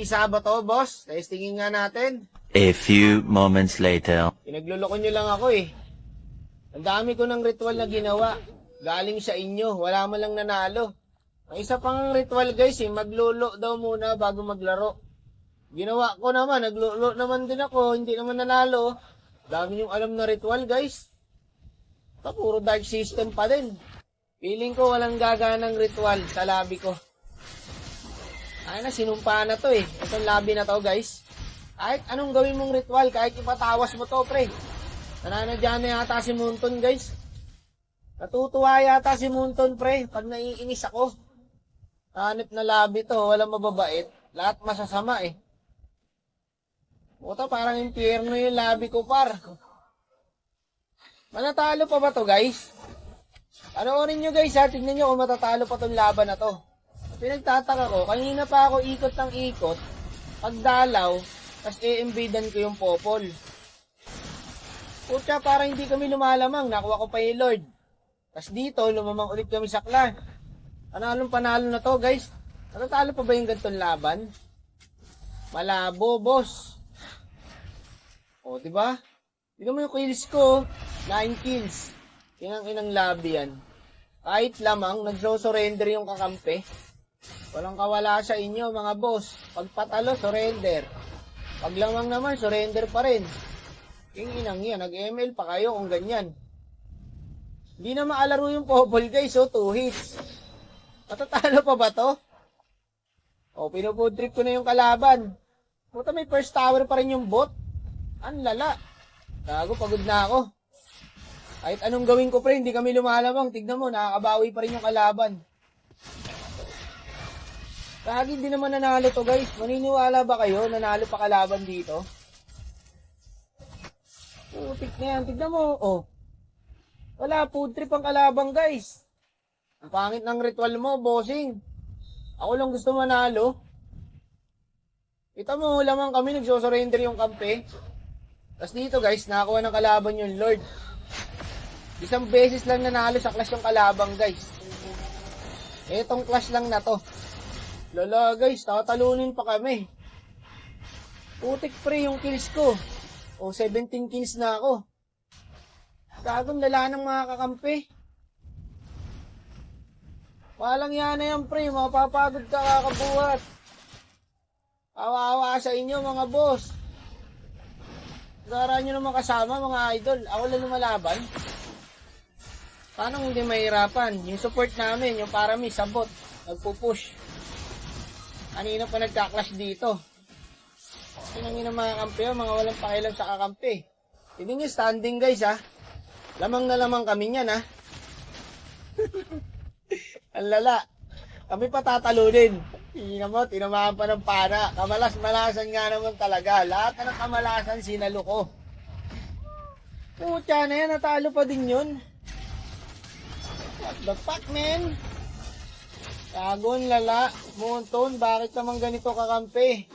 Bisa ba to, boss? Testingin nga natin. A few moments later. Pinagluloko nyo lang ako eh. Ang dami ko ng ritual na ginawa. Galing sa inyo, wala man lang nanalo. Ang isa pang ritual guys eh, maglulo daw muna bago maglaro. Ginawa ko naman, naglulo naman din ako, hindi naman nanalo. Dami yung alam na ritual guys. Ito, puro dark system pa din. Feeling ko walang gaganang ritual sa labi ko. Ay na, sinumpa na to eh. Itong labi na to guys. Kahit anong gawin mong ritual, kahit ipatawas mo to pre. Nananadyan na yata si Munton guys. Natutuwa yata si Munton pre, pag naiinis ako. Hanip na labi to, walang mababait. Lahat masasama eh. Puta, parang impyerno yung labi ko par. Manatalo pa ba to guys? Panoorin nyo guys ha, tignan nyo kung matatalo pa tong laban na to. Pinagtataka ko, kanina pa ako ikot ng ikot, pagdalaw, tas i-invadean ko yung popol. Puta, parang hindi kami lumalamang, nakuha ko pa yung Lord. Tas dito, lumamang ulit kami sa clan. Anong panalo na to guys? Natatalo pa ba yung ganitong laban? Malabo, boss. O, diba? Tignan mo yung kills ko, 9 kills. Inang labi yan. Kahit lamang, nagso-surrender yung kakampi. Walang kawala sa inyo mga boss. Pag patalo, surrender. Pag lamang naman, surrender pa rin. Yung inang yan, nag-ML pa kayo kung ganyan. Hindi na maalaro yung popol guys, so 2 hits. Matatalo pa ba to? O, pinufood trip ko na yung kalaban. Puta, may first tower pa rin yung bot. Ang lala. Gago, pagod na ako. Kahit anong gawin ko pre, hindi kami lumalamang. Tignan mo, nakakabawi pa rin yung kalaban. Lagi din naman nanalo to guys. Maniniwala ba kayo nanalo pa kalaban dito? Putik na yan. Tignan mo. Oh. Wala, food trip ang kalaban guys. Ang pangit ng ritual mo, bossing. Ako lang gusto manalo. Kita mo, lamang kami nagsosurrender yung kampe. Tapos dito guys, nakakuha ng kalaban yung Lord. Isang beses lang nanalo sa clash yung kalabang guys. Etong clash lang na to. Lala guys, tatalunin pa kami. Putik pre yung kills ko. O 17 kills na ako. Gagong lala ng mga kakampi. Walang yan na yan pre, mapapagod ka kakabuhat. Awa-awa sa inyo mga boss. Gara nyo naman kasama mga idol. Ako lang lumalaban. Paano hindi mahirapan? Yung support namin, yung parami, sabot, nagpupush. Kanina pa nagka-clash dito. Sinangin ng mga kampi, mga walang pakialam sa kakampi. Hindi nyo standing guys ha. Lamang na lamang kami niyan ha. Ang lala. Kami pa tatalunin. Tingnan mo, tinamaan pa ng pana. Kamalas-malasan nga naman talaga. Lahat na ng kamalasan sinalo ko. Putya na yan, natalo pa din yun. What the fuck, man? Kagon, lala, Munton, bakit naman ganito kakampi?